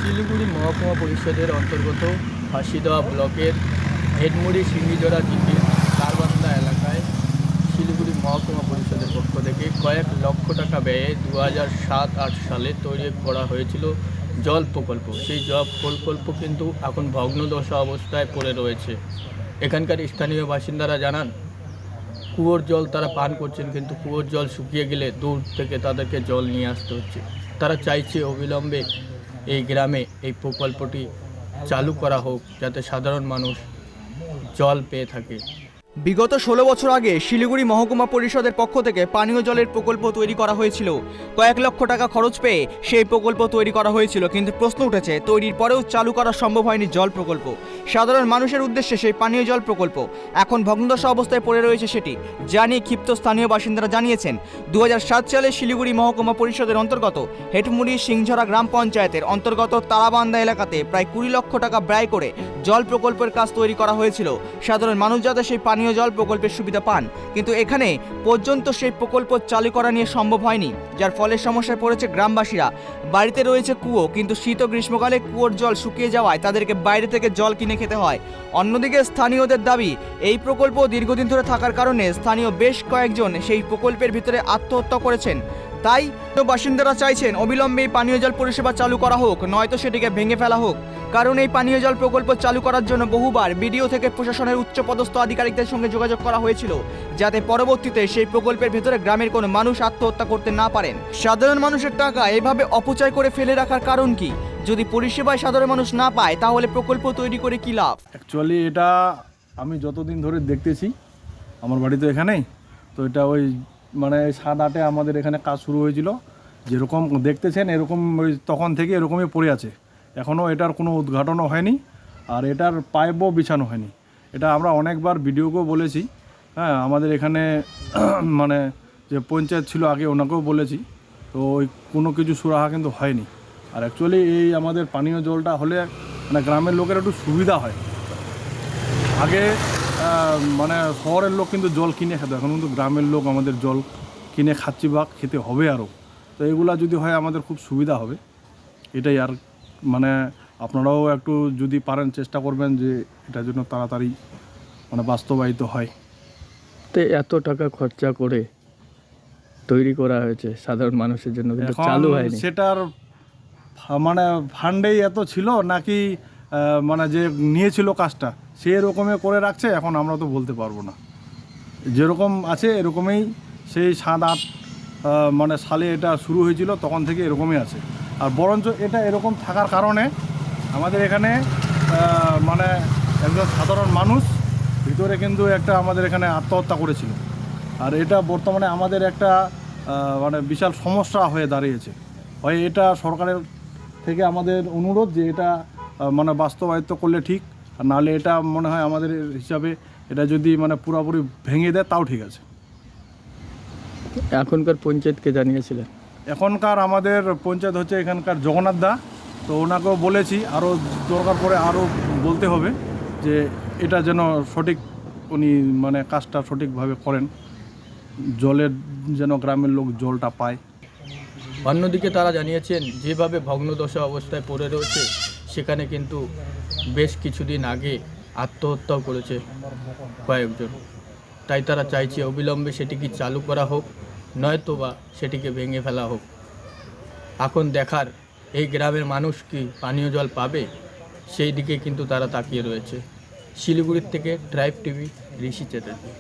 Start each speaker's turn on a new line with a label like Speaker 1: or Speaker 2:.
Speaker 1: শিলিগুড়ি মহকুমা পরিষদের অন্তর্গত ফাঁসিদেওয়া ব্লকের হেডমুড়ি সিঙ্গিজোড়া জিপির কারবান্দা এলাকায় শিলিগুড়ি মহকুমা পরিষদের পক্ষ থেকে কয়েক লক্ষ টাকা ব্যয়ে 2007-08 সালে তৈরি করা হয়েছিল জল প্রকল্প। সেই জল প্রকল্প কিন্তু এখন ভগ্নদশা অবস্থায় পড়ে রয়েছে। এখানকার স্থানীয় বাসিন্দারা জানান, কুয়োর জল তারা পান করছেন, কিন্তু কুয়োর জল শুকিয়ে গেলে দূর থেকে তাদেরকে জল নিয়ে আসতে হচ্ছে। তারা চাইছে অবিলম্বে এই গ্রামে এই প্রকল্পটি চালু করা হোক, যাতে সাধারণ মানুষ জল পেয়ে থাকে।
Speaker 2: বিগত 16 বছর আগে শিলিগুড়ি মহকুমা পরিষদের পক্ষ থেকে পানীয় জলের প্রকল্প তৈরি করা হয়েছিল। কয়েক লক্ষ টাকা খরচ পেয়ে সেই প্রকল্প তৈরি করা হয়েছিল, কিন্তু প্রশ্ন উঠেছে তৈরির পরেও চালু করা সম্ভব হয়নি জল প্রকল্প। সাধারণ মানুষের উদ্দেশ্যে সেই পানীয় জল প্রকল্প এখন ভগ্নদশা অবস্থায় পড়ে রয়েছে। সেটি জানিয়ে ক্ষিপ্ত স্থানীয় বাসিন্দারা জানিয়েছেন, 2007 সালে শিলিগুড়ি মহকুমা পরিষদের অন্তর্গত হেটমুড়ি সিংঝরা গ্রাম পঞ্চায়েতের অন্তর্গত তারাবান্দা এলাকাতে প্রায় 20 লক্ষ টাকা ব্যয় করে জল প্রকল্পের কাজ তৈরি করা হয়েছিল, সাধারণ মানুষ যাতে সেই পানীয় জল প্রকল্পের সুবিধা পান। কিন্তু এখানে পর্যন্ত সেই প্রকল্প চালু করা নিয়ে সম্ভব হয়নি, যার ফলে সমস্যায় পড়েছে গ্রামবাসীরা। বাড়িতে রয়েছে কুয়ো, কিন্তু শীত ও গ্রীষ্মকালে কুয়োর জল শুকিয়ে যাওয়ায় তাদেরকে বাইরে থেকে জল কিনে খেতে হয়। অন্যদিকে স্থানীয়দের দাবি, এই প্রকল্প দীর্ঘদিন ধরে থাকার কারণে স্থানীয় বেশ কয়েকজন সেই প্রকল্পের ভিতরে আত্মহত্যা করেছেন। তাই বাসিন্দারা চাইছেন অবিলম্বে এই পানীয় জল পরিষেবা চালু করা হোক, নয়তো সেটিকে ভেঙে ফেলা হোক। কারণ এই পানীয় জল প্রকল্প চালু করার জন্য বহুবার বিডিও থেকে প্রশাসনের উচ্চপদস্থ আধিকারিকদের সঙ্গে যোগাযোগ করা হয়েছিল, যাতে পরবর্তীতে সেই প্রকল্পের ভেতরে গ্রামের কোনো মানুষ আত্মহত্যা করতে না পারেন। সাধারণ মানুষের টাকা এভাবে অপচয় করে ফেলে রাখার কারণ কি? যদি পরিষেবায় সাধারণ মানুষ না পায়, তাহলে প্রকল্প তৈরি করে কি লাভ?
Speaker 3: অ্যাকচুয়ালি এটা আমি যতদিন ধরে দেখতেছি, আমার বাড়ি তো এখানেই, তো এটা ওই মানে 7-8-এ আমাদের এখানে কাজ শুরু হয়েছিল। যেরকম দেখতেছেন এরকম ওই তখন থেকে এরকমই পড়ে আছে। এখনও এটার কোনো উদ্ঘাটনও হয়নি, আর এটার পাইপও বিছানো হয়নি। এটা আমরা অনেকবার ভিডিওকেও বলেছি। হ্যাঁ, আমাদের এখানে মানে যে পঞ্চায়েত ছিল আগে, ওনাকেও বলেছি, তো ওই কোনো কিছু সুরাহা কিন্তু হয়নি। আর অ্যাকচুয়ালি এই আমাদের পানীয় জলটা হলে মানে গ্রামের লোকের একটু সুবিধা হয়। আগে মানে শহরের লোক কিন্তু জল কিনে খেত, এখন কিন্তু গ্রামের লোক আমাদের জল কিনে খাচ্ছি বা খেতে হবে আরও। তো এগুলা যদি হয় আমাদের খুব সুবিধা হবে, এটাই। আর মানে আপনারাও একটু যদি পারেন চেষ্টা করবেন যে এটার জন্য তাড়াতাড়ি মানে বাস্তবায়িত হয়।
Speaker 1: তো এত টাকা খরচা করে তৈরি করা হয়েছে সাধারণ মানুষের জন্য, কিন্তু চালু হয়নি।
Speaker 3: সেটার মানে ফান্ডেই এত ছিল নাকি মানে যে নিয়েছিল কাজটা সে এরকমই করে রাখছে, এখন আমরা তো বলতে পারবো না। যেরকম আছে এরকমই, সেই 7-8 মানে সালে এটা শুরু হয়েছিল, তখন থেকে এরকমই আছে। আর বরঞ্চ এটা এরকম থাকার কারণে আমাদের এখানে মানে একজন সাধারণ মানুষ ভিতরে কিন্তু একটা আমাদের এখানে আত্মহত্যা করেছিল। আর এটা বর্তমানে আমাদের একটা মানে বিশাল সমস্যা হয়ে দাঁড়িয়েছে। হয় এটা সরকারের থেকে আমাদের অনুরোধ যে এটা মানে বাস্তবায়িত করলে ঠিক, আর নাহলে এটা মনে হয় আমাদের হিসাবে এটা যদি মানে পুরোপুরি ভেঙে দেয় তাও ঠিক আছে।
Speaker 1: এখনকার পঞ্চায়েতকে জানিয়েছিলেন?
Speaker 3: এখনকার আমাদের পঞ্চায়েত হচ্ছে এখানকার জগন্নাথ দা, তো ওনাকেও বলেছি, আরও দরকার পড়ে আরও বলতে হবে যে এটা যেন সঠিক উনি মানে কাজটা সঠিকভাবে করেন, জলের যেন গ্রামের লোক জলটা পায়।
Speaker 1: অন্যদিকে তারা জানিয়েছেন, যেভাবে ভগ্নদশা অবস্থায় পড়ে রয়েছে সেখানে কিন্তু বেশ কিছুদিন আগে আত্মহত্যাও করেছে কয়েকজন। তাই তারা চাইছে অবিলম্বে সেটিকে চালু করা হোক, নয়তোবা সেটিকে ভেঙে ফেলা হোক। এখন দেখার এই গ্রামের মানুষ কি পানীয় জল পাবে, সেই দিকে কিন্তু তারা তাকিয়ে রয়েছে। শিলিগুড়ির থেকে ট্রাইব টিভি, ঋষি চ্যাটার্জি।